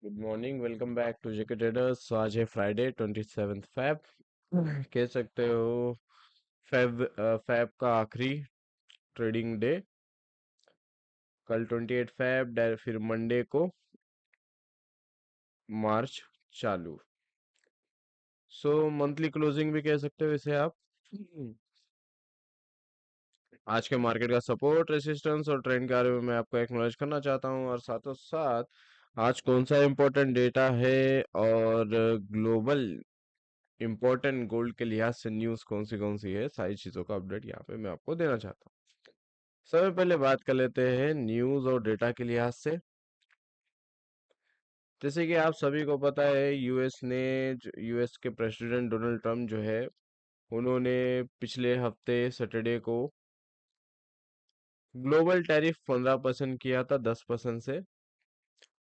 Good morning, welcome back to JK traders. तो आज है फ्राइडे 27 फैब। कह सकते हो फैब का आखिरी ट्रेडिंग डे। कल 28 फैब फिर मंडे को मार्च चालू। सो मंथली क्लोजिंग भी कह सकते हो इसे आप। आज के मार्केट का सपोर्ट, रेसिस्टेंस और ट्रेंड के बारे में मैं आपको एक्नॉलेज करना चाहता हूँ, और साथों साथ आज कौन सा इम्पोर्टेंट डेटा है और ग्लोबल इंपॉर्टेंट गोल्ड के लिहाज से न्यूज़ कौन सी है, सारी चीज़ों का अपडेट यहाँ पे मैं आपको देना चाहता हूँ। सबसे पहले बात कर लेते हैं न्यूज़ और डेटा के लिहाज से। जैसे कि आप सभी को पता है, यूएस के प्रेसिडेंट डोनाल्ड ट्रम्प जो है, उन्होंने पिछले हफ्ते सैटरडे को ग्लोबल टैरिफ 15% किया था 10% से।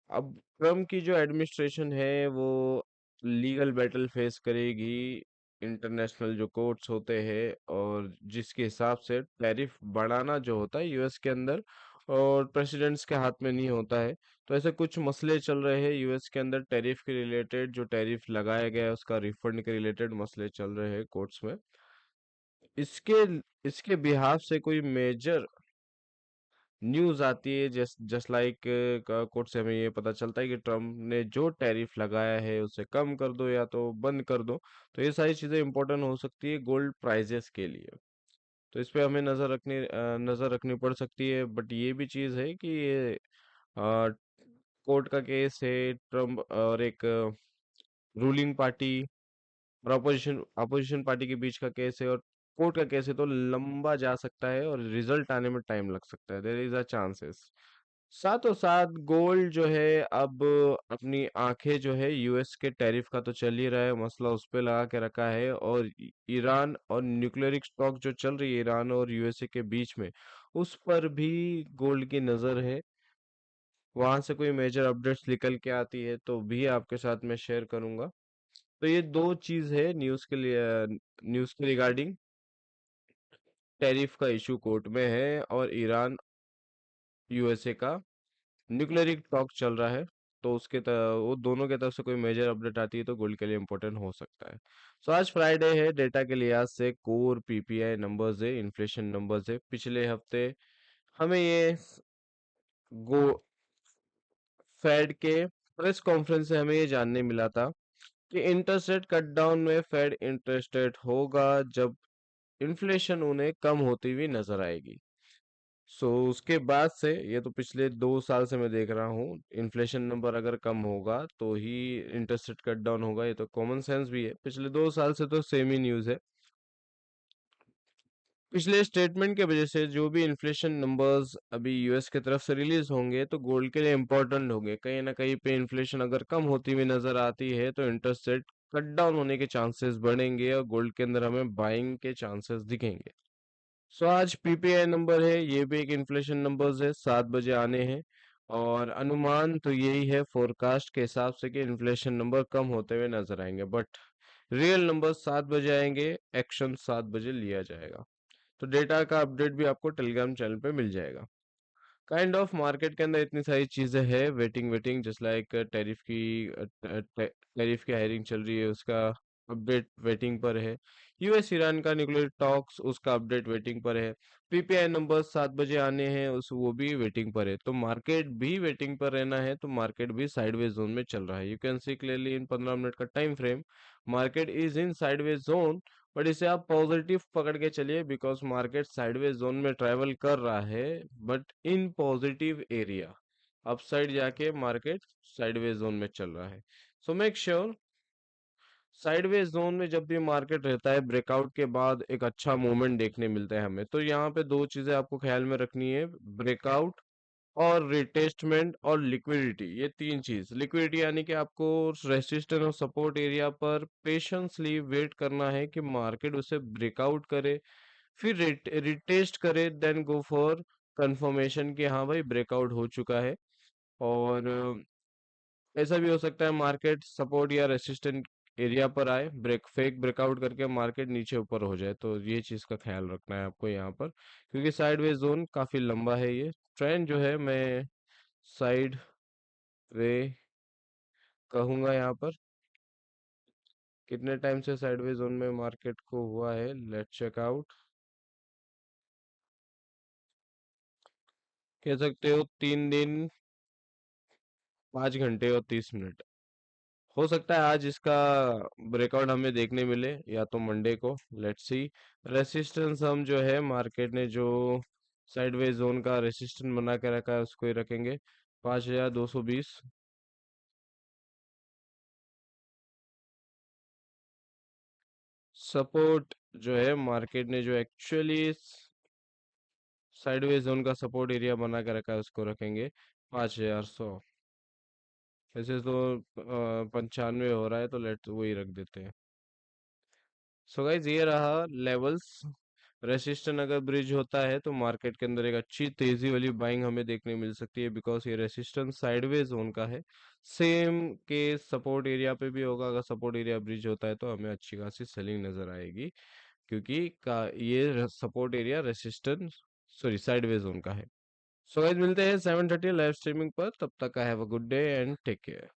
अब ट्रम्प की जो एडमिनिस्ट्रेशन है वो लीगल बैटल फेस करेगी इंटरनेशनल जो कोर्ट्स होते हैं, और जिसके हिसाब से टैरिफ बढ़ाना जो होता है यूएस के अंदर, और प्रेसिडेंट्स के हाथ में नहीं होता है। तो ऐसे कुछ मसले चल रहे हैं यूएस के अंदर टैरिफ के रिलेटेड, जो टैरिफ लगाया गया है उसका रिफंड के रिलेटेड मसले चल रहे हैं कोर्ट्स में। इसके इसके बिहाफ से कोई मेजर न्यूज आती है, जस्ट लाइक कोर्ट से हमें ये पता चलता है कि ट्रम्प ने जो टैरिफ लगाया है उसे कम कर दो या तो बंद कर दो। तो ये सारी चीजें इंपॉर्टेंट हो सकती है गोल्ड प्राइजेस के लिए। तो इस पे हमें नजर रखनी पड़ सकती है। बट ये भी चीज है कि ये कोर्ट का केस है, ट्रम्प और एक रूलिंग पार्टी और अपोजिशन अपोजिशन पार्टी के बीच का केस है, और कोर्ट का केस है, तो लंबा जा सकता है और रिजल्ट आने में टाइम लग सकता है। There is a chances. साथों साथ गोल्ड जो है अब अपनी आंखें जो है यूएस के टैरिफ का तो चल ही रहा है, मसला उस पे लगा के रखा है, और ईरान और न्यूक्लियर स्टॉक जो चल रही है ईरान और यूएसए के बीच में, उस पर भी गोल्ड की नजर है। वहां से कोई मेजर अपडेट्स निकल के आती है तो भी आपके साथ मैं शेयर करूंगा। तो ये दो चीज है न्यूज़ के लिए, न्यूज़ के रिगार्डिंग। टैरिफ का इशू कोर्ट में है, और ईरान यूएसए का न्यूक्लियर टॉक चल रहा है। तो वो दोनों के तरफ से कोई मेजर अपडेट आती है तो गोल्ड के लिए इम्पोर्टेंट हो सकता है। सो आज फ्राइडे है, डेटा के लिहाज से कोर पीपीआई नंबर्स है, इन्फ्लेशन नंबर्स है। पिछले हफ्ते हमें ये गो फेड के प्रेस कॉन्फ्रेंस से हमें ये जानने मिला था कि इंटरेस्ट रेट कट डाउन में फेड इंटरेस्टेड होगा जब इन्फ्लेशन उन्हें कम होती हुई नजर आएगी। सो उसके बाद से, ये तो पिछले 2 साल से मैं देख रहा हूँ, इन्फ्लेशन नंबर अगर कम होगा तो ही इंटरेस्ट रेट कट डाउन होगा। ये तो कॉमन सेंस भी है, पिछले 2 साल से तो सेम ही न्यूज़ है। पिछले स्टेटमेंट के वजह से जो भी इन्फ्लेशन नंबर्स अभी यूएस की तरफ से रिलीज होंगे तो गोल्ड के लिए इम्पोर्टेंट होंगे। कहीं ना कहीं पे इन्फ्लेशन अगर कम होती हुई नजर आती है तो इंटरेस्ट रेट कट डाउन होने के चांसेस बढ़ेंगे, और गोल्ड के अंदर हमें बाइंग के चांसेस दिखेंगे। सो आज पीपीआई नंबर है, ये भी एक इन्फ्लेशन नंबर्स है, 7 बजे आने हैं। और अनुमान तो यही है फोरकास्ट के हिसाब से कि इन्फ्लेशन नंबर कम होते हुए नजर आएंगे, बट रियल नंबर 7 बजे आएंगे, एक्शन 7 बजे लिया जाएगा। तो डेटा का अपडेट भी आपको टेलीग्राम चैनल पे मिल जाएगा। काइंड ऑफ मार्केट के अंदर इतनी सारी चीजें हैं, waiting waiting, just like tariff की हायरिंग चल रही है, उसका अपडेट वेटिंग पर है। यूएस ईरान का न्यूक्लियर टॉक्स, उसका अपडेट वेटिंग पर है। पीपीआई नंबर 7 बजे आने हैं, उस वो भी वेटिंग पर है। तो मार्केट भी वेटिंग पर रहना है, तो मार्केट भी साइडवेज जोन में चल रहा है। You can see clearly in 15 minute का time frame, market is in sideways zone. But इसे आप पॉजिटिव पकड़ के चलिए, बिकॉज मार्केट साइडवेज जोन में ट्रैवल कर रहा है, but in positive area. Upside जाके मार्केट साइडवेज जोन में चल रहा है। So make sure, sideways zone में जब भी मार्केट रहता है, ब्रेकआउट के बाद एक अच्छा मूवमेंट देखने मिलता है हमें। तो यहाँ पे दो चीजें आपको ख्याल में रखनी है, ब्रेकआउट और रिटेस्टमेंट और लिक्विडिटी। ये तीन चीज, लिक्विडिटी यानी कि आपको रेसिस्टेंस और सपोर्ट एरिया पर पेशेंसली वेट करना है कि मार्केट उसे ब्रेकआउट करे, फिर रिटेस्ट करे, देन गो फॉर कंफर्मेशन कि हाँ भाई ब्रेकआउट हो चुका है। और ऐसा भी हो सकता है मार्केट सपोर्ट या रेसिस्टेंट एरिया पर आए, फेक ब्रेकआउट करके मार्केट नीचे ऊपर हो जाए। तो ये चीज का ख्याल रखना है आपको यहाँ पर, क्योंकि साइडवेज जोन काफी लंबा है। ये ट्रेंड जो है, मैं साइड वे कहूंगा यहाँ पर कितने टाइम से साइडवेज जोन में मार्केट को हुआ है। Let's check out. कह सकते हो 3 दिन 5 घंटे और 30 मिनट। हो सकता है आज इसका ब्रेकआउट हमें देखने मिले या तो मंडे को। Let's see. रेसिस्टेंस हम जो है मार्केट ने जो साइडवेज जोन का रेसिस्टेंस बना के रखा है उसको ही रखेंगे। 5220। सपोर्ट जो है मार्केट ने जो एक्चुअली साइडवेज जोन का सपोर्ट एरिया बना के रखा है उसको रखेंगे 5100। ऐसे तो 95 हो रहा है तो लेट वही रख देते हैं। सो गाइज ये रहा लेवल्स। रेसिस्टेंस अगर ब्रिज होता है तो मार्केट के अंदर एक अच्छी तेजी वाली बाइंग हमें देखने मिल सकती है, बिकॉज ये रेसिस्टेंस साइडवेज जोन का है। सेम के सपोर्ट एरिया पे भी होगा। अगर सपोर्ट एरिया ब्रिज होता है तो हमें अच्छी खासी सेलिंग नजर आएगी, क्योंकि ये support area resistance sorry sideways zone का है। सो गाइज मिलते हैं 7:30 लाइव स्ट्रीमिंग पर। तब तक का have a good day and take care.